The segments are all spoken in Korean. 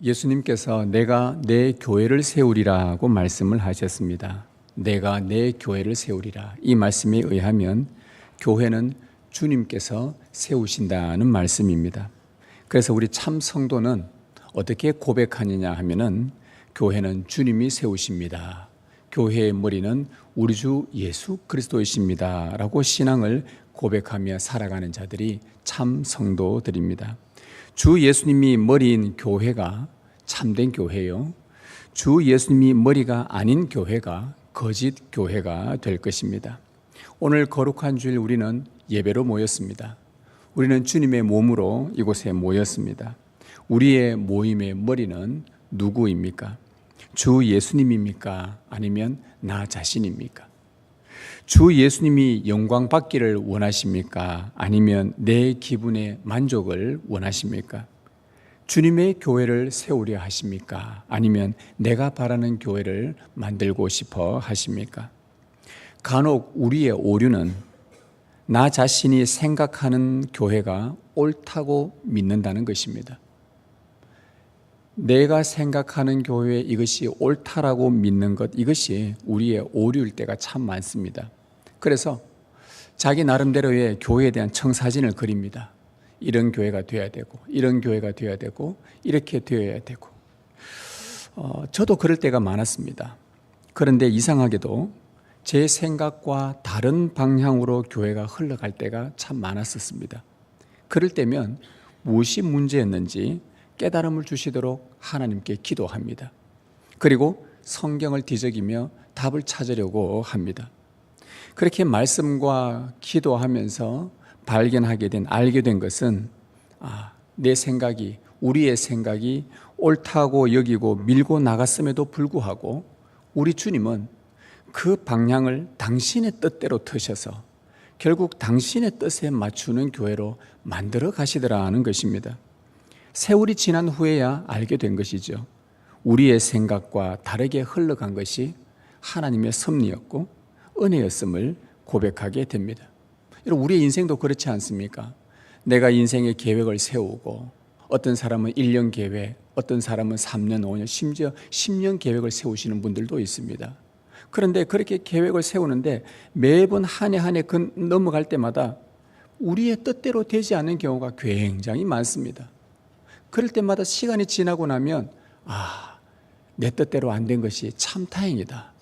예수님께서 내가 내 교회를 세우리라고 말씀을 하셨습니다. 내가 내 교회를 세우리라. 이 말씀에 의하면 교회는 주님께서 세우신다는 말씀입니다. 그래서 우리 참 성도는 어떻게 고백하느냐 하면은 교회는 주님이 세우십니다. 교회의 머리는 우리 주 예수 그리스도이십니다. 라고 신앙을 고백하며 살아가는 자들이 참 성도들입니다. 주 예수님이 머리인 교회가 참된 교회요. 주 예수님이 머리가 아닌 교회가 거짓 교회가 될 것입니다. 오늘 거룩한 주일 우리는 예배로 모였습니다. 우리는 주님의 몸으로 이곳에 모였습니다. 우리의 모임의 머리는 누구입니까? 주 예수님입니까? 아니면 나 자신입니까? 주 예수님이 영광 받기를 원하십니까? 아니면 내 기분의 만족을 원하십니까? 주님의 교회를 세우려 하십니까? 아니면 내가 바라는 교회를 만들고 싶어 하십니까? 간혹 우리의 오류는 나 자신이 생각하는 교회가 옳다고 믿는다는 것입니다. 내가 생각하는 교회 이것이 옳다라고 믿는 것, 이것이 우리의 오류일 때가 참 많습니다. 그래서 자기 나름대로의 교회에 대한 청사진을 그립니다. 이런 교회가 되어야 되고, 이런 교회가 되어야 되고, 이렇게 되어야 되고. 저도 그럴 때가 많았습니다. 그런데 이상하게도 제 생각과 다른 방향으로 교회가 흘러갈 때가 참 많았었습니다. 그럴 때면 무엇이 문제였는지 깨달음을 주시도록 하나님께 기도합니다. 그리고 성경을 뒤적이며 답을 찾으려고 합니다. 그렇게 말씀과 기도하면서 발견하게 된, 알게 된 것은 내 생각이, 우리의 생각이 옳다고 여기고 밀고 나갔음에도 불구하고 우리 주님은 그 방향을 당신의 뜻대로 트셔서 결국 당신의 뜻에 맞추는 교회로 만들어 가시더라는 것입니다. 세월이 지난 후에야 알게 된 것이죠. 우리의 생각과 다르게 흘러간 것이 하나님의 섭리였고 은혜였음을 고백하게 됩니다. 여러분, 우리의 인생도 그렇지 않습니까? 내가 인생의 계획을 세우고 어떤 사람은 1년 계획, 어떤 사람은 3년, 5년, 심지어 10년 계획을 세우시는 분들도 있습니다. 그런데 그렇게 계획을 세우는데 매번 한 해 한 해 넘어갈 때마다 우리의 뜻대로 되지 않는 경우가 굉장히 많습니다. 그럴 때마다 시간이 지나고 나면 내 뜻대로 안 된 것이 참 다행이다.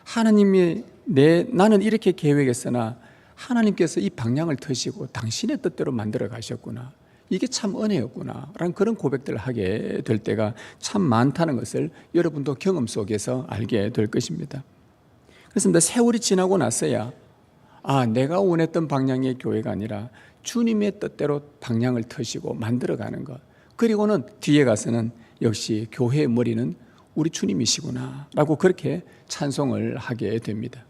하나님이 나는 이렇게 계획했으나 하나님께서 이 방향을 트시고 당신의 뜻대로 만들어 가셨구나. 이게 참 은혜였구나 라는 그런 고백들을 하게 될 때가 참 많다는 것을 여러분도 경험 속에서 알게 될 것입니다. 그렇습니다. 세월이 지나고 나서야 내가 원했던 방향의 교회가 아니라 주님의 뜻대로 방향을 트시고 만들어가는 것, 그리고는 뒤에 가서는 역시 교회의 머리는 우리 주님이시구나 라고 그렇게 찬송을 하게 됩니다.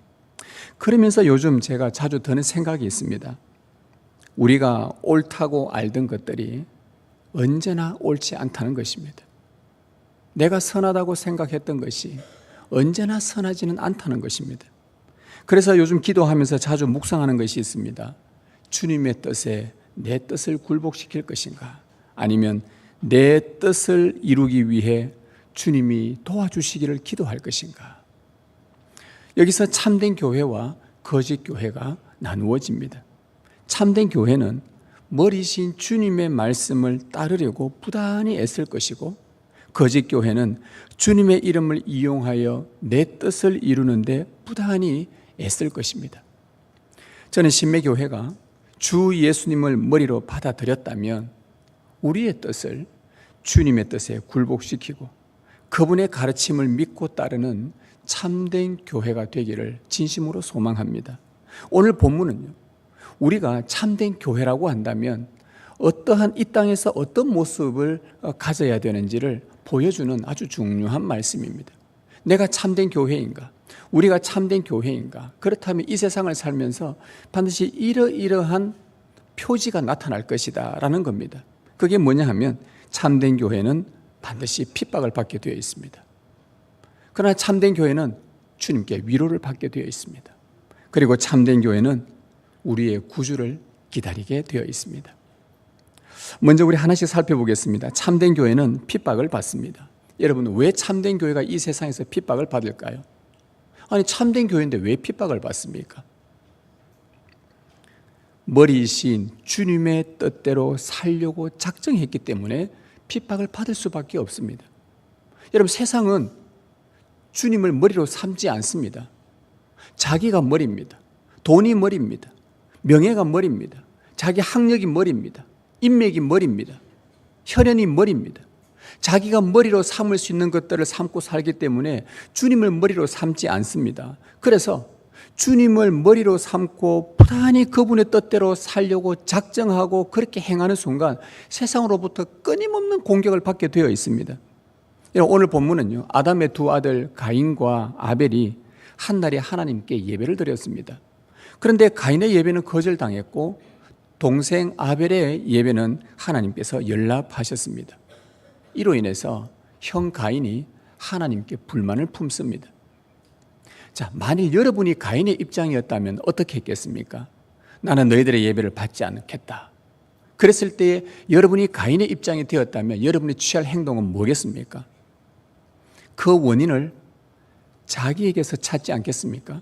그러면서 요즘 제가 자주 드는 생각이 있습니다. 우리가 옳다고 알던 것들이 언제나 옳지 않다는 것입니다. 내가 선하다고 생각했던 것이 언제나 선하지는 않다는 것입니다. 그래서 요즘 기도하면서 자주 묵상하는 것이 있습니다. 주님의 뜻에 내 뜻을 굴복시킬 것인가? 아니면 내 뜻을 이루기 위해 주님이 도와주시기를 기도할 것인가? 여기서 참된 교회와 거짓 교회가 나누어집니다. 참된 교회는 머리신 주님의 말씀을 따르려고 부단히 애쓸 것이고, 거짓 교회는 주님의 이름을 이용하여 내 뜻을 이루는데 부단히 애쓸 것입니다. 저는 신매교회가 주 예수님을 머리로 받아들였다면 우리의 뜻을 주님의 뜻에 굴복시키고 그분의 가르침을 믿고 따르는 참된 교회가 되기를 진심으로 소망합니다. 오늘 본문은요, 우리가 참된 교회라고 한다면 어떠한 이 땅에서 어떤 모습을 가져야 되는지를 보여주는 아주 중요한 말씀입니다. 내가 참된 교회인가? 우리가 참된 교회인가? 그렇다면 이 세상을 살면서 반드시 이러이러한 표지가 나타날 것이다 라는 겁니다. 그게 뭐냐 하면 참된 교회는 반드시 핍박을 받게 되어 있습니다. 그러나 참된 교회는 주님께 위로를 받게 되어 있습니다. 그리고 참된 교회는 우리의 구주를 기다리게 되어 있습니다. 먼저 우리 하나씩 살펴보겠습니다. 참된 교회는 핍박을 받습니다. 여러분, 왜 참된 교회가 이 세상에서 핍박을 받을까요? 아니, 참된 교회인데 왜 핍박을 받습니까? 머리이신 주님의 뜻대로 살려고 작정했기 때문에 핍박을 받을 수밖에 없습니다. 여러분, 세상은 주님을 머리로 삼지 않습니다. 자기가 머리입니다. 돈이 머리입니다. 명예가 머리입니다. 자기 학력이 머리입니다. 인맥이 머리입니다. 혈연이 머리입니다. 자기가 머리로 삼을 수 있는 것들을 삼고 살기 때문에 주님을 머리로 삼지 않습니다. 그래서 주님을 머리로 삼고 부단히 그분의 뜻대로 살려고 작정하고 그렇게 행하는 순간 세상으로부터 끊임없는 공격을 받게 되어 있습니다. 오늘 본문은요, 아담의 두 아들 가인과 아벨이 한 날에 하나님께 예배를 드렸습니다. 그런데 가인의 예배는 거절당했고 동생 아벨의 예배는 하나님께서 연락하셨습니다. 이로 인해서 형 가인이 하나님께 불만을 품습니다. 자, 만일 여러분이 가인의 입장이었다면 어떻게 했겠습니까? 나는 너희들의 예배를 받지 않겠다. 그랬을 때 여러분이 가인의 입장이 되었다면 여러분이 취할 행동은 뭐겠습니까? 그 원인을 자기에게서 찾지 않겠습니까?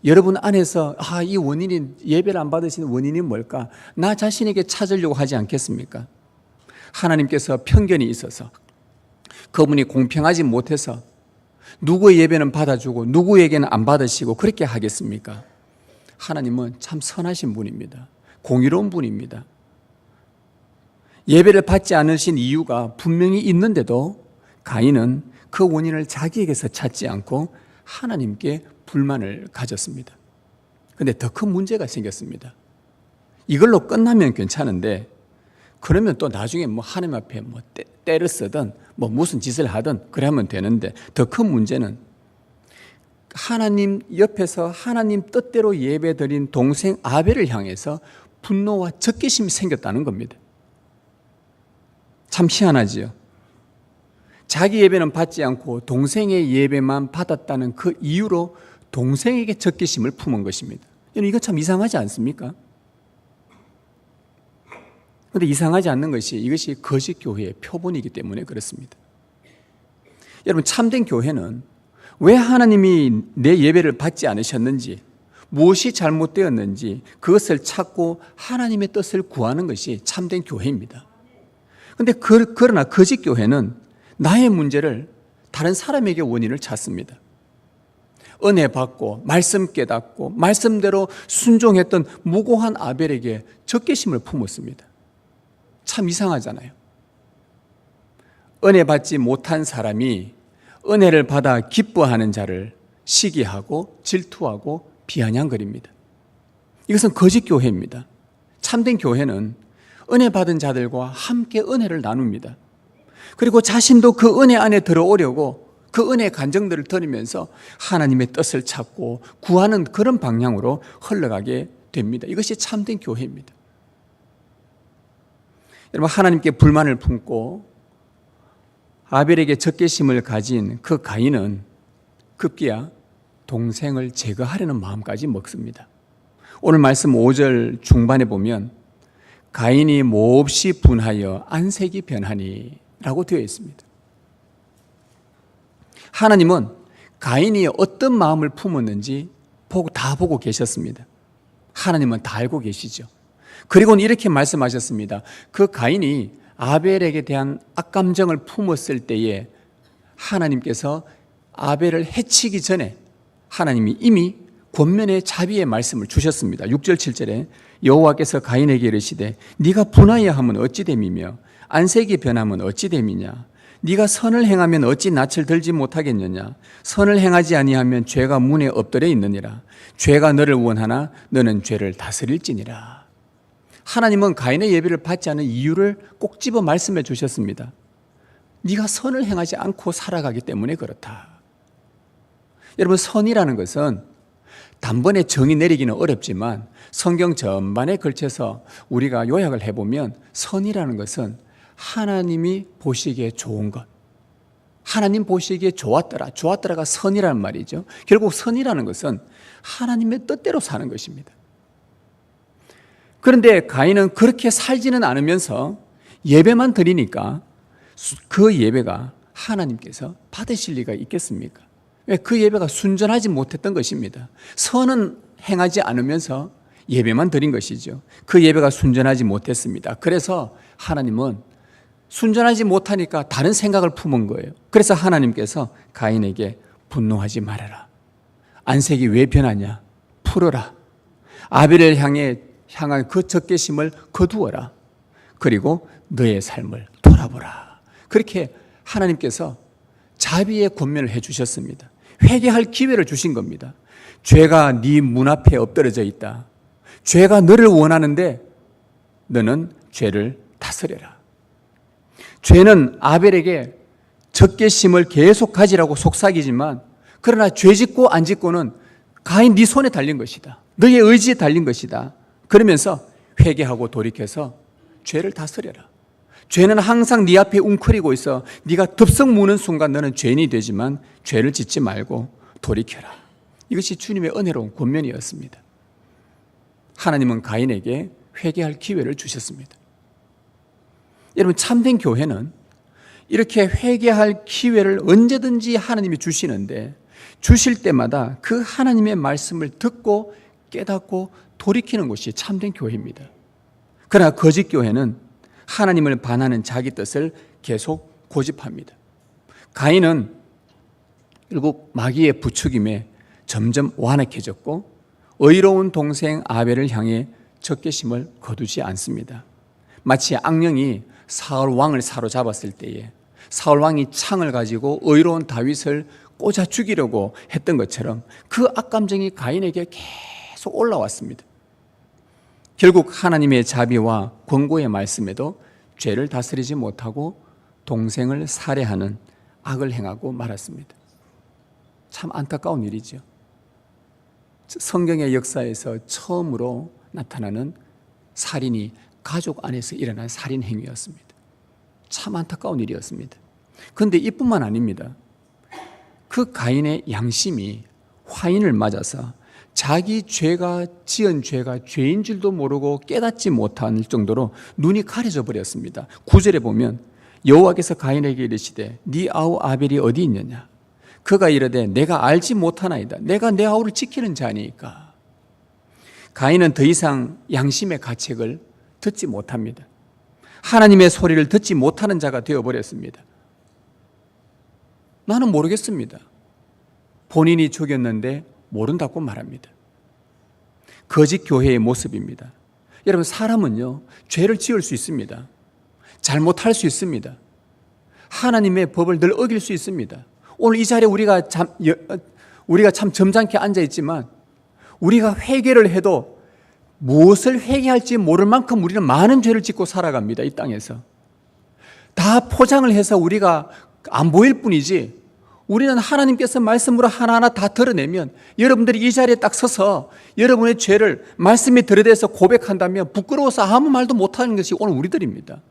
여러분 안에서 이 원인이, 예배를 안 받으시는 원인이 뭘까? 나 자신에게 찾으려고 하지 않겠습니까? 하나님께서 편견이 있어서 그분이 공평하지 못해서 누구의 예배는 받아주고 누구에게는 안 받으시고 그렇게 하겠습니까? 하나님은 참 선하신 분입니다. 공의로운 분입니다. 예배를 받지 않으신 이유가 분명히 있는데도 가인은 그 원인을 자기에게서 찾지 않고 하나님께 불만을 가졌습니다. 그런데 더 큰 문제가 생겼습니다. 이걸로 끝나면 괜찮은데 그러면 또 나중에 하나님 앞에 때를 쓰든 무슨 짓을 하든 그래 하면 되는데 더 큰 문제는 하나님 옆에서 하나님 뜻대로 예배드린 동생 아벨을 향해서 분노와 적개심이 생겼다는 겁니다. 참 희한하지요. 자기 예배는 받지 않고 동생의 예배만 받았다는 그 이유로 동생에게 적개심을 품은 것입니다. 이거 참 이상하지 않습니까? 그런데 이상하지 않는 것이 이것이 거짓 교회의 표본이기 때문에 그렇습니다. 여러분, 참된 교회는 왜 하나님이 내 예배를 받지 않으셨는지, 무엇이 잘못되었는지 그것을 찾고 하나님의 뜻을 구하는 것이 참된 교회입니다. 그런데 그러나 거짓 교회는 나의 문제를 다른 사람에게 원인을 찾습니다. 은혜 받고 말씀 깨닫고 말씀대로 순종했던 무고한 아벨에게 적개심을 품었습니다. 참 이상하잖아요. 은혜 받지 못한 사람이 은혜를 받아 기뻐하는 자를 시기하고 질투하고 비아냥거립니다. 이것은 거짓 교회입니다. 참된 교회는 은혜 받은 자들과 함께 은혜를 나눕니다. 그리고 자신도 그 은혜 안에 들어오려고 그 은혜의 간정들을 들으면서 하나님의 뜻을 찾고 구하는 그런 방향으로 흘러가게 됩니다. 이것이 참된 교회입니다. 여러분, 하나님께 불만을 품고 아벨에게 적개심을 가진 그 가인은 급기야 동생을 제거하려는 마음까지 먹습니다. 오늘 말씀 5절 중반에 보면 가인이 몹시 분하여 안색이 변하니 라고 되어 있습니다. 하나님은 가인이 어떤 마음을 품었는지 다 보고 계셨습니다. 하나님은 다 알고 계시죠. 그리고는 이렇게 말씀하셨습니다. 그 가인이 아벨에게 대한 악감정을 품었을 때에 하나님께서 아벨을 해치기 전에 하나님이 이미 권면의 자비의 말씀을 주셨습니다. 6절 7절에 여호와께서 가인에게 이르시되 네가 분하여 하면 어찌 됨이며 안색이 변하면 어찌 됨이냐. 네가 선을 행하면 어찌 낯을 들지 못하겠느냐. 선을 행하지 아니하면 죄가 문에 엎드려 있느니라. 죄가 너를 원하나 너는 죄를 다스릴지니라. 하나님은 가인의 예배를 받지 않은 이유를 꼭 집어 말씀해 주셨습니다. 네가 선을 행하지 않고 살아가기 때문에 그렇다. 여러분, 선이라는 것은 단번에 정의 내리기는 어렵지만 성경 전반에 걸쳐서 우리가 요약을 해보면 선이라는 것은 하나님이 보시기에 좋은 것, 하나님 보시기에 좋았더라가 선이라는 말이죠. 결국 선이라는 것은 하나님의 뜻대로 사는 것입니다. 그런데 가인은 그렇게 살지는 않으면서 예배만 드리니까 그 예배가 하나님께서 받으실 리가 있겠습니까? 왜? 그 예배가 순전하지 못했던 것입니다. 선은 행하지 않으면서 예배만 드린 것이죠. 그 예배가 순전하지 못했습니다. 그래서 하나님은 순전하지 못하니까 다른 생각을 품은 거예요. 그래서 하나님께서 가인에게 분노하지 말아라. 안색이 왜 변하냐? 풀어라. 아벨을 향한 그 적개심을 거두어라. 그리고 너의 삶을 돌아보라. 그렇게 하나님께서 자비의 권면을 해주셨습니다. 회개할 기회를 주신 겁니다. 죄가 네 문 앞에 엎드러져 있다. 죄가 너를 원하는데 너는 죄를 다스려라. 죄는 아벨에게 적개심을 계속 가지라고 속삭이지만, 그러나 죄 짓고 안 짓고는 가인 네 손에 달린 것이다. 너의 의지에 달린 것이다. 그러면서 회개하고 돌이켜서 죄를 다스려라. 죄는 항상 네 앞에 웅크리고 있어 네가 덥석 무는 순간 너는 죄인이 되지만 죄를 짓지 말고 돌이켜라. 이것이 주님의 은혜로운 권면이었습니다. 하나님은 가인에게 회개할 기회를 주셨습니다. 여러분, 참된 교회는 이렇게 회개할 기회를 언제든지 하나님이 주시는데, 주실 때마다 그 하나님의 말씀을 듣고 깨닫고 돌이키는 것이 참된 교회입니다. 그러나 거짓 교회는 하나님을 반하는 자기 뜻을 계속 고집합니다. 가인은 결국 마귀의 부추김에 점점 완악해졌고 의로운 동생 아벨을 향해 적개심을 거두지 않습니다. 마치 악령이 사울 왕을 사로잡았을 때에 사울 왕이 창을 가지고 의로운 다윗을 꽂아 죽이려고 했던 것처럼 그 악감정이 가인에게 계속 올라왔습니다. 결국 하나님의 자비와 권고의 말씀에도 죄를 다스리지 못하고 동생을 살해하는 악을 행하고 말았습니다. 참 안타까운 일이죠. 성경의 역사에서 처음으로 나타나는 살인이 가족 안에서 일어난 살인 행위였습니다. 참 안타까운 일이었습니다. 그런데 이뿐만 아닙니다. 그 가인의 양심이 화인을 맞아서 자기 지은 죄가 죄인 줄도 모르고 깨닫지 못할 정도로 눈이 가려져 버렸습니다. 9절에 보면 여호와께서 가인에게 이르시되 네 아우 아벨이 어디 있느냐? 그가 이르되 내가 알지 못하나이다. 내가 내 아우를 지키는 자니까. 가인은 더 이상 양심의 가책을 듣지 못합니다. 하나님의 소리를 듣지 못하는 자가 되어버렸습니다. 나는 모르겠습니다. 본인이 죽였는데 모른다고 말합니다. 거짓 교회의 모습입니다. 여러분, 사람은요, 죄를 지을 수 있습니다. 잘못할 수 있습니다. 하나님의 법을 늘 어길 수 있습니다. 오늘 이 자리에 우리가 참 점잖게 앉아 있지만 우리가 회개를 해도 무엇을 회개할지 모를 만큼 우리는 많은 죄를 짓고 살아갑니다. 이 땅에서 다 포장을 해서 우리가 안 보일 뿐이지, 우리는 하나님께서 말씀으로 하나하나 다 드러내면, 여러분들이 이 자리에 딱 서서 여러분의 죄를 말씀에 들여대서 고백한다면 부끄러워서 아무 말도 못하는 것이 오늘 우리들입니다.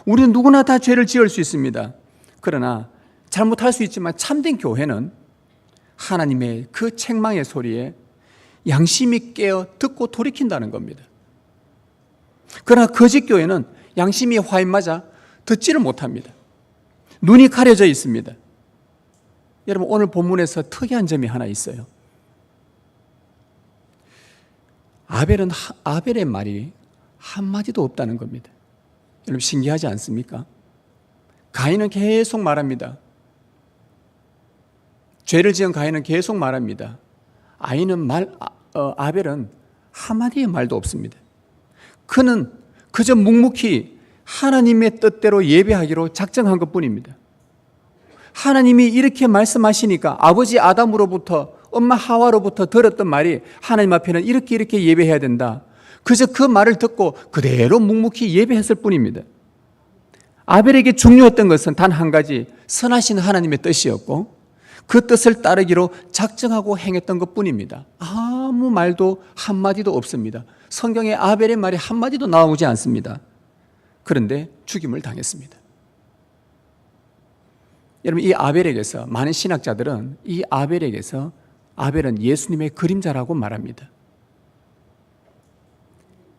우리는 누구나 다 죄를 지을 수 있습니다. 그러나 잘못할 수 있지만 참된 교회는 하나님의 그 책망의 소리에 양심이 깨어 듣고 돌이킨다는 겁니다. 그러나 거짓 교회는 양심이 화인 맞아 듣지를 못합니다. 눈이 가려져 있습니다. 여러분, 오늘 본문에서 특이한 점이 하나 있어요. 아벨의 말이 한마디도 없다는 겁니다. 여러분, 신기하지 않습니까? 가인은 계속 말합니다. 죄를 지은 가인은 계속 말합니다. 아벨은 한마디의 말도 없습니다. 그는 그저 묵묵히 하나님의 뜻대로 예배하기로 작정한 것뿐입니다. 하나님이 이렇게 말씀하시니까 아버지 아담으로부터 엄마 하와로부터 들었던 말이 하나님 앞에는 이렇게 예배해야 된다. 그저 그 말을 듣고 그대로 묵묵히 예배했을 뿐입니다. 아벨에게 중요했던 것은 단 한 가지, 선하신 하나님의 뜻이었고 그 뜻을 따르기로 작정하고 행했던 것뿐입니다. 아무 말도 한마디도 없습니다. 성경에 아벨의 말이 한마디도 나오지 않습니다. 그런데 죽임을 당했습니다. 여러분, 이 아벨에게서 많은 신학자들은 아벨은 예수님의 그림자라고 말합니다.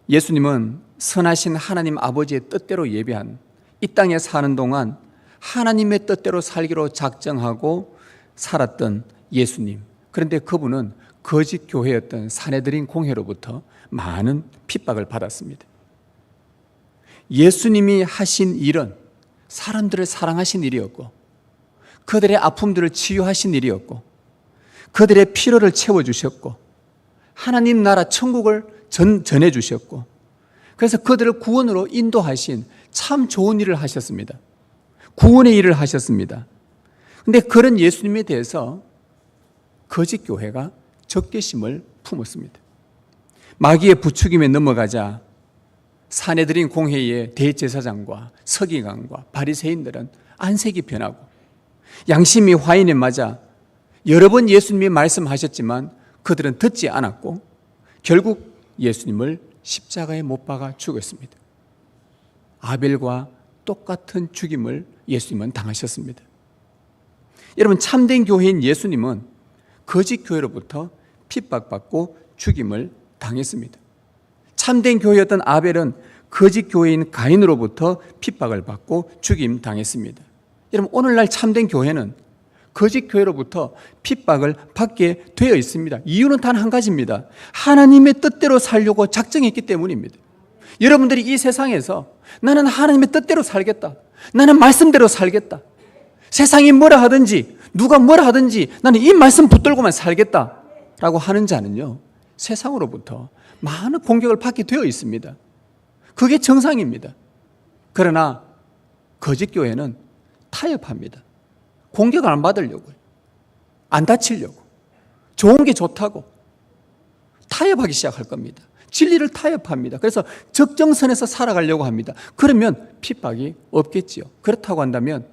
예수님은 선하신 하나님 아버지의 뜻대로 예비한 이 땅에 사는 동안 하나님의 뜻대로 살기로 작정하고 살았던 예수님. 그런데 그분은 거짓 교회였던 사내들인 공회로부터 많은 핍박을 받았습니다. 예수님이 하신 일은 사람들을 사랑하신 일이었고, 그들의 아픔들을 치유하신 일이었고, 그들의 필요를 채워주셨고, 하나님 나라 천국을 전해주셨고, 그래서 그들을 구원으로 인도하신 참 좋은 일을 하셨습니다. 구원의 일을 하셨습니다. 그런데 그런 예수님에 대해서 거짓 교회가 적개심을 품었습니다. 마귀의 부추김에 넘어가자 사내들인 공회의 대제사장과 서기관과 바리새인들은 안색이 변하고, 양심이 화인에 맞아 여러 번 예수님이 말씀하셨지만 그들은 듣지 않았고, 결국 예수님을 십자가에 못 박아 죽였습니다. 아벨과 똑같은 죽임을 예수님은 당하셨습니다. 여러분, 참된 교회인 예수님은 거짓 교회로부터 핍박받고 죽임을 당했습니다. 참된 교회였던 아벨은 거짓 교회인 가인으로부터 핍박을 받고 죽임 당했습니다. 여러분, 오늘날 참된 교회는 거짓 교회로부터 핍박을 받게 되어 있습니다. 이유는 단 한 가지입니다. 하나님의 뜻대로 살려고 작정했기 때문입니다. 여러분들이 이 세상에서 나는 하나님의 뜻대로 살겠다, 나는 말씀대로 살겠다, 세상이 뭐라 하든지 누가 뭐라 하든지 나는 이 말씀 붙들고만 살겠다 라고 하는 자는요, 세상으로부터 많은 공격을 받게 되어 있습니다. 그게 정상입니다. 그러나 거짓 교회는 타협합니다. 공격을 안 받으려고요, 안 다치려고, 좋은 게 좋다고 타협하기 시작할 겁니다. 진리를 타협합니다. 그래서 적정선에서 살아가려고 합니다. 그러면 핍박이 없겠지요. 그렇다고 한다면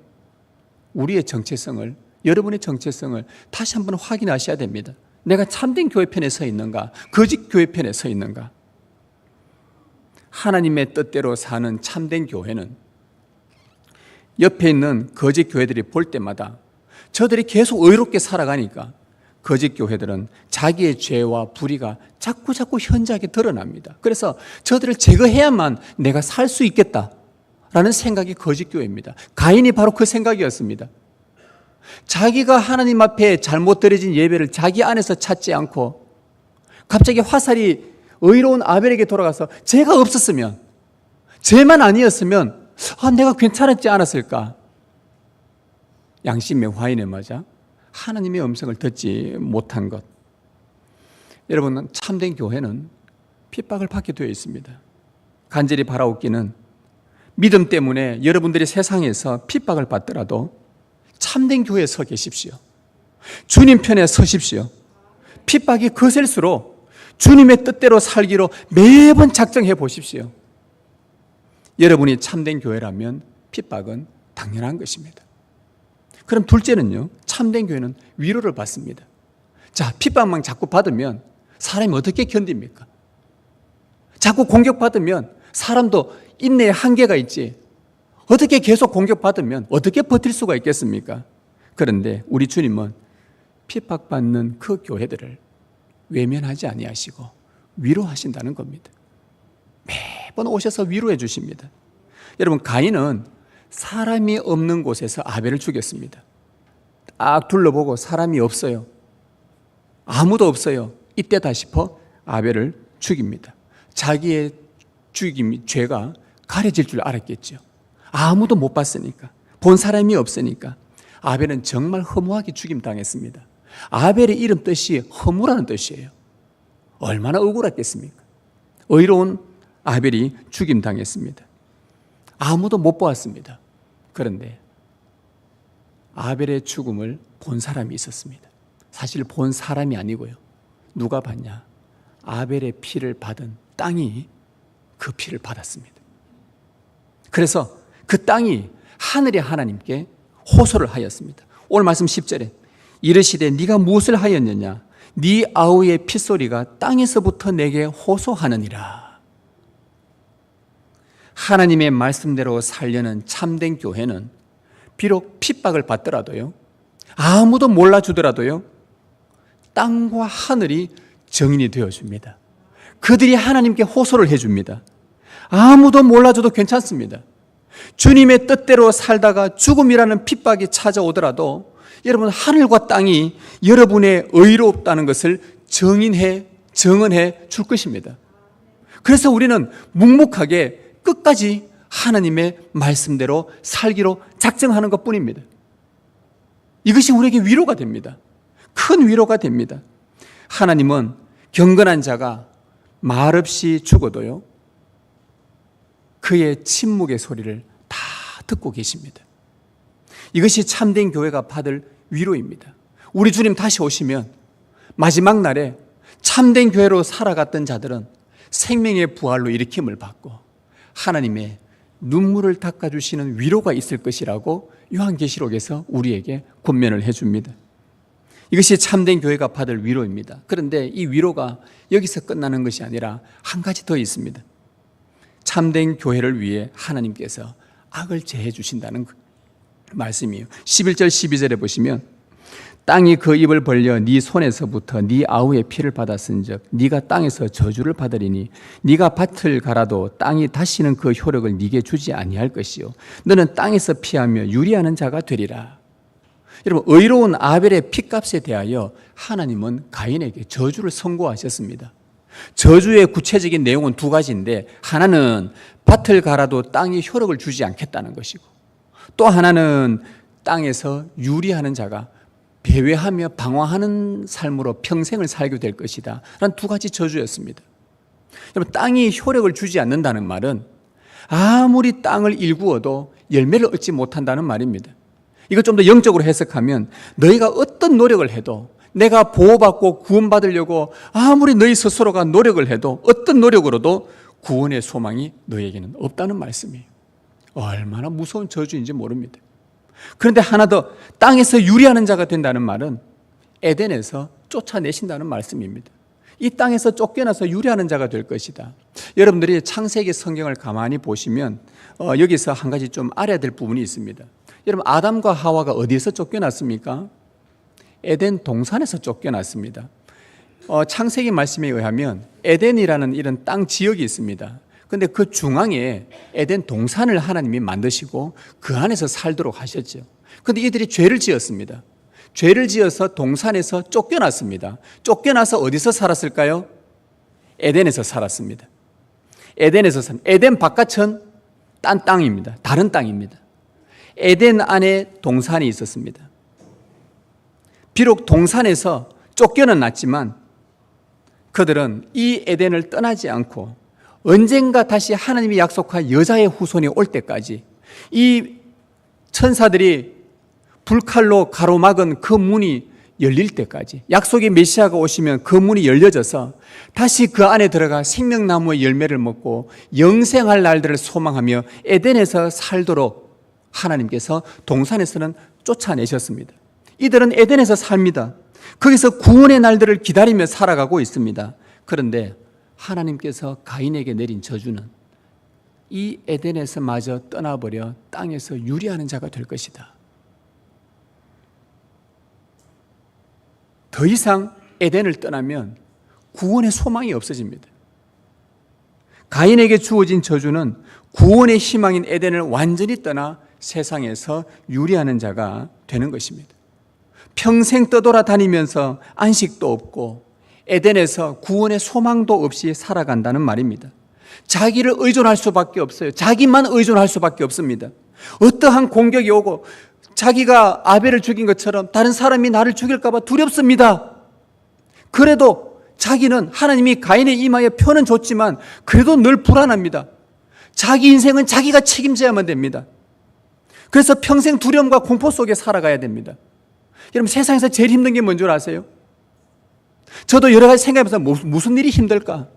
우리의 정체성을, 여러분의 정체성을 다시 한번 확인하셔야 됩니다. 내가 참된 교회 편에 서 있는가, 거짓 교회 편에 서 있는가. 하나님의 뜻대로 사는 참된 교회는 옆에 있는 거짓 교회들이 볼 때마다 저들이 계속 의롭게 살아가니까 거짓 교회들은 자기의 죄와 불의가 자꾸 현저하게 드러납니다. 그래서 저들을 제거해야만 내가 살 수 있겠다라는 생각이 거짓 교회입니다. 가인이 바로 그 생각이었습니다. 자기가 하나님 앞에 잘못 드려진 예배를 자기 안에서 찾지 않고 갑자기 화살이 의로운 아벨에게 돌아가서 죄가 없었으면, 죄만 아니었으면 내가 괜찮았지 않았을까. 양심의 화인에 맞아 하나님의 음성을 듣지 못한 것. 여러분, 참된 교회는 핍박을 받게 되어 있습니다. 간절히 바라옵기는 믿음 때문에 여러분들이 세상에서 핍박을 받더라도 참된 교회에 서 계십시오. 주님 편에 서십시오. 핍박이 거셀수록 주님의 뜻대로 살기로 매번 작정해 보십시오. 여러분이 참된 교회라면 핍박은 당연한 것입니다. 그럼 둘째는요, 참된 교회는 위로를 받습니다. 자, 핍박만 자꾸 받으면 사람이 어떻게 견딥니까? 자꾸 공격받으면 사람도 인내의 한계가 있지, 어떻게 계속 공격받으면 어떻게 버틸 수가 있겠습니까? 그런데 우리 주님은 핍박받는 그 교회들을 외면하지 아니하시고 위로하신다는 겁니다. 매번 오셔서 위로해 주십니다. 여러분, 가인은 사람이 없는 곳에서 아벨을 죽였습니다. 딱 둘러보고 사람이 없어요, 아무도 없어요, 이때다 싶어 아벨을 죽입니다. 자기의 죄가 가려질 줄 알았겠죠. 아무도 못 봤으니까, 본 사람이 없으니까. 아벨은 정말 허무하게 죽임당했습니다. 아벨의 이름 뜻이 허무라는 뜻이에요. 얼마나 억울했겠습니까? 의로운 아벨이 죽임당했습니다. 아무도 못 보았습니다. 그런데 아벨의 죽음을 본 사람이 있었습니다. 사실 본 사람이 아니고요, 누가 봤냐? 아벨의 피를 받은 땅이 그 피를 받았습니다. 그래서 그 땅이 하늘의 하나님께 호소를 하였습니다. 오늘 말씀 10절에 이르시되 네가 무엇을 하였느냐, 네 아우의 핏소리가 땅에서부터 내게 호소하느니라. 하나님의 말씀대로 살려는 참된 교회는 비록 핍박을 받더라도요, 아무도 몰라주더라도요, 땅과 하늘이 정인이 되어줍니다. 그들이 하나님께 호소를 해줍니다. 아무도 몰라줘도 괜찮습니다. 주님의 뜻대로 살다가 죽음이라는 핍박이 찾아오더라도 여러분, 하늘과 땅이 여러분의 의롭다는 것을 증언해 줄 것입니다. 그래서 우리는 묵묵하게 끝까지 하나님의 말씀대로 살기로 작정하는 것뿐입니다. 이것이 우리에게 위로가 됩니다. 큰 위로가 됩니다. 하나님은 경건한 자가 말없이 죽어도요, 그의 침묵의 소리를 다 듣고 계십니다. 이것이 참된 교회가 받을 위로입니다. 우리 주님 다시 오시면 마지막 날에 참된 교회로 살아갔던 자들은 생명의 부활로 일으킴을 받고 하나님의 눈물을 닦아주시는 위로가 있을 것이라고 요한계시록에서 우리에게 권면을 해줍니다. 이것이 참된 교회가 받을 위로입니다. 그런데 이 위로가 여기서 끝나는 것이 아니라 한 가지 더 있습니다. 참된 교회를 위해 하나님께서 악을 제해 주신다는 말씀이에요. 11절 12절에 보시면 땅이 그 입을 벌려 네 손에서부터 네 아우의 피를 받았은즉 네가 땅에서 저주를 받으리니 네가 밭을 갈아도 땅이 다시는 그 효력을 네게 주지 아니할 것이요 너는 땅에서 피하며 유리하는 자가 되리라. 여러분, 의로운 아벨의 피값에 대하여 하나님은 가인에게 저주를 선고하셨습니다. 저주의 구체적인 내용은 두 가지인데, 하나는 밭을 갈아도 땅이 효력을 주지 않겠다는 것이고, 또 하나는 땅에서 유리하는 자가 배회하며 방황하는 삶으로 평생을 살게 될 것이다 라는 두 가지 저주였습니다. 여러분, 땅이 효력을 주지 않는다는 말은 아무리 땅을 일구어도 열매를 얻지 못한다는 말입니다. 이걸 좀 더 영적으로 해석하면 너희가 어떤 노력을 해도, 내가 보호받고 구원받으려고 아무리 너희 스스로가 노력을 해도 어떤 노력으로도 구원의 소망이 너희에게는 없다는 말씀이에요. 얼마나 무서운 저주인지 모릅니다. 그런데 하나 더, 땅에서 유리하는 자가 된다는 말은 에덴에서 쫓아내신다는 말씀입니다. 이 땅에서 쫓겨나서 유리하는 자가 될 것이다. 여러분들이 창세기 성경을 가만히 보시면 여기서 한 가지 좀 알아야 될 부분이 있습니다. 여러분, 아담과 하와가 어디에서 쫓겨났습니까? 에덴 동산에서 쫓겨났습니다. 창세기 말씀에 의하면 에덴이라는 이런 땅 지역이 있습니다. 그런데 그 중앙에 에덴 동산을 하나님이 만드시고 그 안에서 살도록 하셨죠. 그런데 이들이 죄를 지었습니다. 죄를 지어서 동산에서 쫓겨났습니다. 쫓겨나서 어디서 살았을까요? 에덴에서 살았습니다. 에덴 바깥은 딴 땅입니다. 다른 땅입니다. 에덴 안에 동산이 있었습니다. 비록 동산에서 쫓겨는 났지만 그들은 이 에덴을 떠나지 않고 언젠가 다시 하나님이 약속한 여자의 후손이 올 때까지, 이 천사들이 불칼로 가로막은 그 문이 열릴 때까지, 약속의 메시아가 오시면 그 문이 열려져서 다시 그 안에 들어가 생명나무의 열매를 먹고 영생할 날들을 소망하며 에덴에서 살도록 하나님께서 동산에서는 쫓아내셨습니다. 이들은 에덴에서 삽니다. 거기서 구원의 날들을 기다리며 살아가고 있습니다. 그런데 하나님께서 가인에게 내린 저주는 이 에덴에서 마저 떠나버려 땅에서 유리하는 자가 될 것이다. 더 이상 에덴을 떠나면 구원의 소망이 없어집니다. 가인에게 주어진 저주는 구원의 희망인 에덴을 완전히 떠나 세상에서 유리하는 자가 되는 것입니다. 평생 떠돌아다니면서 안식도 없고 에덴에서 구원의 소망도 없이 살아간다는 말입니다. 자기를 의존할 수밖에 없어요. 자기만 의존할 수밖에 없습니다. 어떠한 공격이 오고 자기가 아벨을 죽인 것처럼 다른 사람이 나를 죽일까 봐 두렵습니다. 그래도 자기는, 하나님이 가인의 이마에 표는 줬지만 그래도 늘 불안합니다. 자기 인생은 자기가 책임져야만 됩니다. 그래서 평생 두려움과 공포 속에 살아가야 됩니다. 여러분, 세상에서 제일 힘든 게 뭔 줄 아세요? 저도 여러 가지 생각해보면서 무슨 일이 힘들까?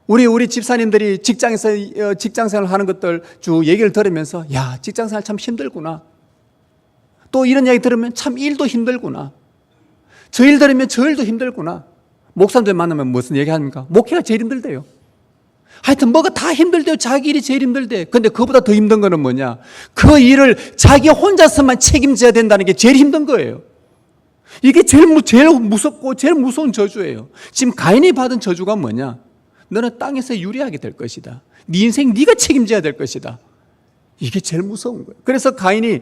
우리 집사님들이 직장에서 직장생활 하는 것들 쭉 얘기를 들으면서, 야, 직장생활 참 힘들구나. 또 이런 이야기 들으면 참 일도 힘들구나. 저 일 들으면 저 일도 힘들구나. 목사님들 만나면 무슨 얘기 합니까? 목회가 제일 힘들대요. 하여튼 뭐가 다 힘들대요. 자기 일이 제일 힘들대. 근데 그보다 더 힘든 거는 뭐냐? 그 일을 자기 혼자서만 책임져야 된다는 게 제일 힘든 거예요. 이게 제일 무섭고 제일 무서운 저주예요. 지금 가인이 받은 저주가 뭐냐? 너는 땅에서 유리하게 될 것이다. 네 인생 네가 책임져야 될 것이다. 이게 제일 무서운 거예요. 그래서 가인이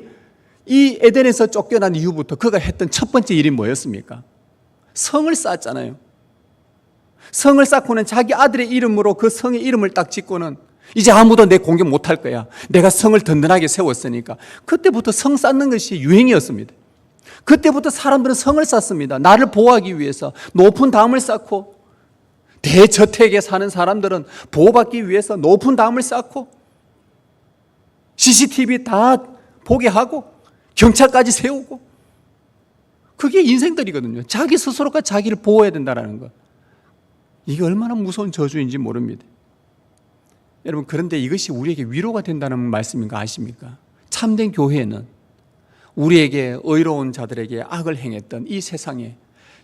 이 에덴에서 쫓겨난 이후부터 그가 했던 첫 번째 일이 뭐였습니까? 성을 쌓았잖아요. 성을 쌓고는 자기 아들의 이름으로 그 성의 이름을 딱 짓고는 이제 아무도 내 공격 못할 거야. 내가 성을 든든하게 세웠으니까. 그때부터 성 쌓는 것이 유행이었습니다. 그때부터 사람들은 성을 쌓습니다. 나를 보호하기 위해서 높은 담을 쌓고, 대저택에 사는 사람들은 보호받기 위해서 높은 담을 쌓고 CCTV 다 보게 하고 경찰까지 세우고, 그게 인생들이거든요. 자기 스스로가 자기를 보호해야 된다는 것. 이게 얼마나 무서운 저주인지 모릅니다. 여러분, 그런데 이것이 우리에게 위로가 된다는 말씀인 거 아십니까? 참된 교회는 우리에게 의로운 자들에게 악을 행했던 이 세상에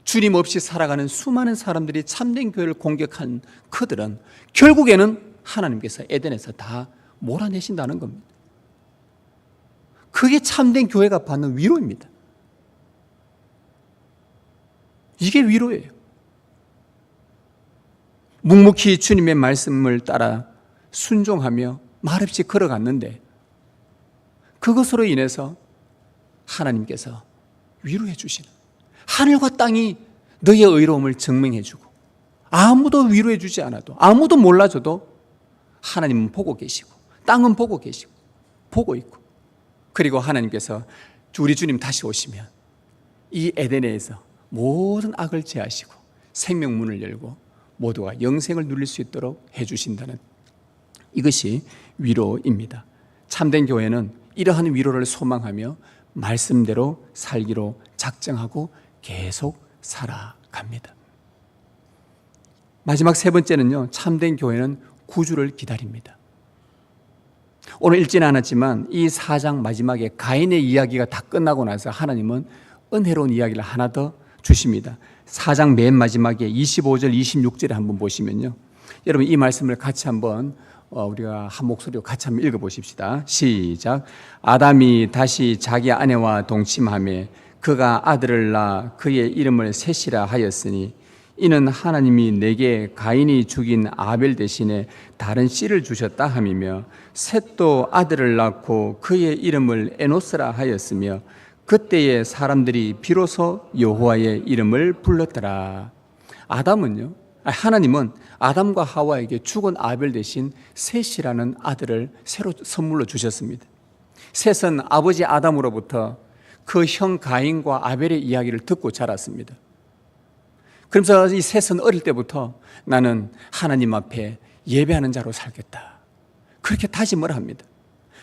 주님 없이 살아가는 수많은 사람들이 참된 교회를 공격한 그들은 결국에는 하나님께서 에덴에서 다 몰아내신다는 겁니다. 그게 참된 교회가 받는 위로입니다. 이게 위로예요. 묵묵히 주님의 말씀을 따라 순종하며 말없이 걸어갔는데 그것으로 인해서 하나님께서 위로해 주시는, 하늘과 땅이 너의 의로움을 증명해 주고, 아무도 위로해 주지 않아도, 아무도 몰라줘도 하나님은 보고 계시고, 땅은 보고 계시고, 보고 있고, 그리고 하나님께서 우리 주님 다시 오시면 이 에덴에서 모든 악을 제하시고 생명문을 열고 모두가 영생을 누릴 수 있도록 해주신다는, 이것이 위로입니다. 참된 교회는 이러한 위로를 소망하며 말씀대로 살기로 작정하고 계속 살아갑니다. 마지막 세 번째는요, 참된 교회는 구주를 기다립니다. 오늘 읽지는 않았지만 이 4장 마지막에 가인의 이야기가 다 끝나고 나서 하나님은 은혜로운 이야기를 하나 더 주십니다. 4장 맨 마지막에 25절 26절에 한번 보시면요, 여러분 이 말씀을 같이 한번 우리가 한 목소리로 같이 한번 읽어보십시다. 시작. 아담이 다시 자기 아내와 동침하매 그가 아들을 낳아 그의 이름을 셋이라 하였으니 이는 하나님이 내게 가인이 죽인 아벨 대신에 다른 씨를 주셨다 함이며, 셋도 아들을 낳고 그의 이름을 에노스라 하였으며 그때의 사람들이 비로소 여호와의 이름을 불렀더라. 하나님은 아담과 하와에게 죽은 아벨 대신 셋이라는 아들을 새로 선물로 주셨습니다. 셋은 아버지 아담으로부터 그 형 가인과 아벨의 이야기를 듣고 자랐습니다. 그러면서 이 셋은 어릴 때부터 나는 하나님 앞에 예배하는 자로 살겠다, 그렇게 다짐을 합니다.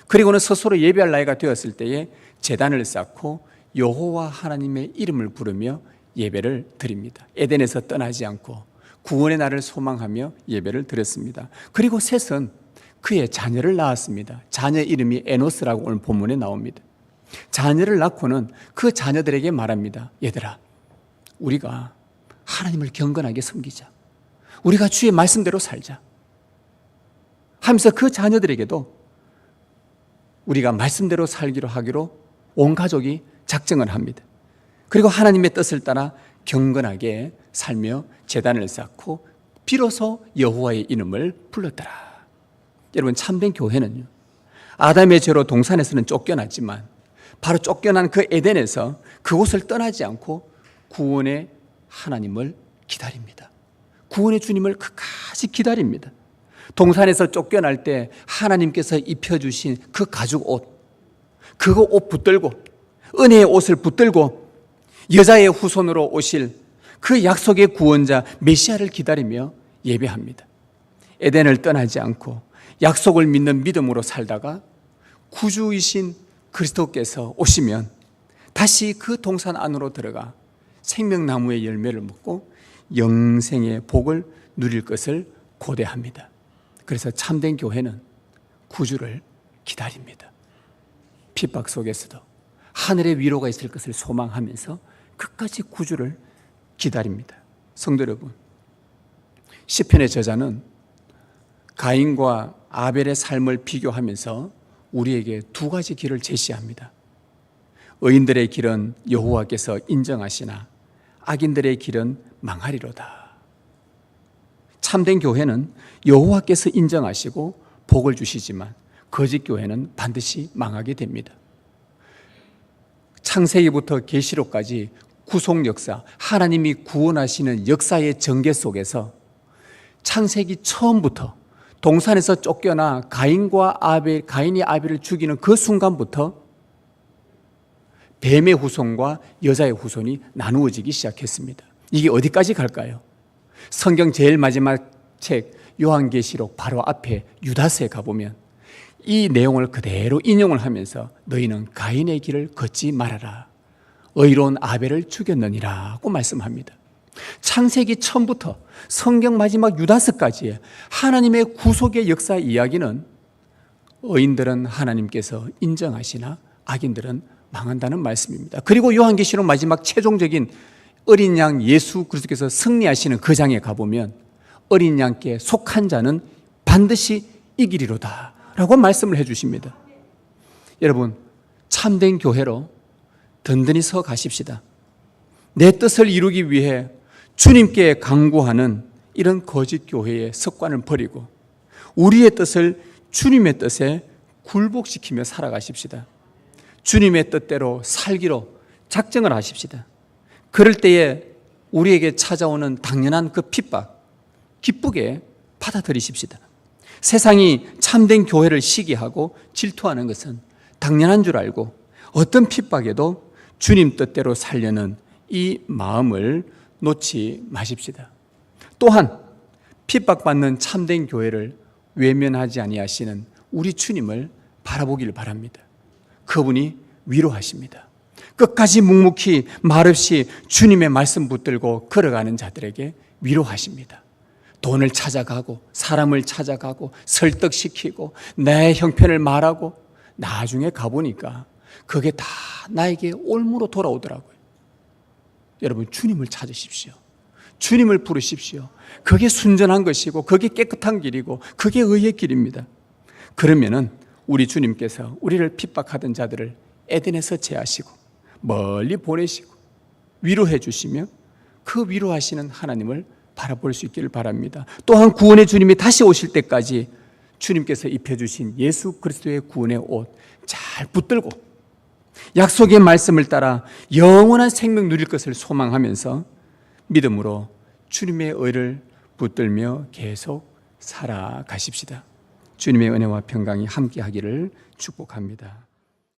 그리고는 스스로 예배할 나이가 되었을 때에 제단을 쌓고 여호와 하나님의 이름을 부르며 예배를 드립니다. 에덴에서 떠나지 않고 구원의 날을 소망하며 예배를 드렸습니다. 그리고 셋은 그의 자녀를 낳았습니다. 자녀 이름이 에노스라고 오늘 본문에 나옵니다. 자녀를 낳고는 그 자녀들에게 말합니다. 얘들아, 우리가 하나님을 경건하게 섬기자, 우리가 주의 말씀대로 살자 하면서 그 자녀들에게도 우리가 말씀대로 살기로 하기로 온 가족이 작정을 합니다. 그리고 하나님의 뜻을 따라 경건하게 살며 제단을 쌓고 비로소 여호와의 이름을 불렀더라. 여러분, 참된 교회는요, 아담의 죄로 동산에서는 쫓겨났지만 바로 쫓겨난 그 에덴에서 그곳을 떠나지 않고 구원의 하나님을 기다립니다. 구원의 주님을 끝까지 기다립니다. 동산에서 쫓겨날 때 하나님께서 입혀주신 그 가죽 옷, 그거 옷 붙들고, 은혜의 옷을 붙들고 여자의 후손으로 오실 그 약속의 구원자 메시아를 기다리며 예배합니다. 에덴을 떠나지 않고 약속을 믿는 믿음으로 살다가 구주이신 그리스도께서 오시면 다시 그 동산 안으로 들어가 생명나무의 열매를 먹고 영생의 복을 누릴 것을 고대합니다. 그래서 참된 교회는 구주를 기다립니다. 핍박 속에서도 하늘의 위로가 있을 것을 소망하면서 끝까지 구주를 기다립니다. 성도 여러분, 시편의 저자는 가인과 아벨의 삶을 비교하면서 우리에게 두 가지 길을 제시합니다. 의인들의 길은 여호와께서 인정하시나 악인들의 길은 망하리로다. 참된 교회는 여호와께서 인정하시고 복을 주시지만 거짓 교회는 반드시 망하게 됩니다. 창세기부터 계시록까지 구속 역사, 하나님이 구원하시는 역사의 전개 속에서 창세기 처음부터 동산에서 쫓겨나 가인이 아벨을 죽이는 그 순간부터 뱀의 후손과 여자의 후손이 나누어지기 시작했습니다. 이게 어디까지 갈까요? 성경 제일 마지막 책 요한계시록 바로 앞에 유다서에 가보면 이 내용을 그대로 인용을 하면서 너희는 가인의 길을 걷지 말아라. 의로운 아벨을 죽였느니라고 말씀합니다. 창세기 처음부터 성경 마지막 유다서까지의 하나님의 구속의 역사 이야기는 의인들은 하나님께서 인정하시나 악인들은 망한다는 말씀입니다. 그리고 요한계시록 마지막 최종적인 어린 양 예수 그리스도께서 승리하시는 그 장에 가보면 어린 양께 속한 자는 반드시 이기리로다 라고 말씀을 해주십니다. 여러분, 참된 교회로 든든히 서 가십시다. 내 뜻을 이루기 위해 주님께 간구하는 이런 거짓 교회의 습관을 버리고 우리의 뜻을 주님의 뜻에 굴복시키며 살아가십시다. 주님의 뜻대로 살기로 작정을 하십시다. 그럴 때에 우리에게 찾아오는 당연한 그 핍박 기쁘게 받아들이십시다. 세상이 참된 교회를 시기하고 질투하는 것은 당연한 줄 알고 어떤 핍박에도 주님 뜻대로 살려는 이 마음을 놓지 마십시다. 또한 핍박받는 참된 교회를 외면하지 아니하시는 우리 주님을 바라보기를 바랍니다. 그분이 위로하십니다. 끝까지 묵묵히 말없이 주님의 말씀 붙들고 걸어가는 자들에게 위로하십니다. 돈을 찾아가고 사람을 찾아가고 설득시키고 내 형편을 말하고 나중에 가보니까 그게 다 나에게 올무로 돌아오더라고요. 여러분, 주님을 찾으십시오. 주님을 부르십시오. 그게 순전한 것이고 그게 깨끗한 길이고 그게 의의 길입니다. 그러면은 우리 주님께서 우리를 핍박하던 자들을 에덴에서 제하시고 멀리 보내시고 위로해 주시며 그 위로하시는 하나님을 바라볼 수 있기를 바랍니다. 또한 구원의 주님이 다시 오실 때까지 주님께서 입혀주신 예수 그리스도의 구원의 옷 잘 붙들고 약속의 말씀을 따라 영원한 생명 누릴 것을 소망하면서 믿음으로 주님의 의를 붙들며 계속 살아가십시다. 주님의 은혜와 평강이 함께하기를 축복합니다.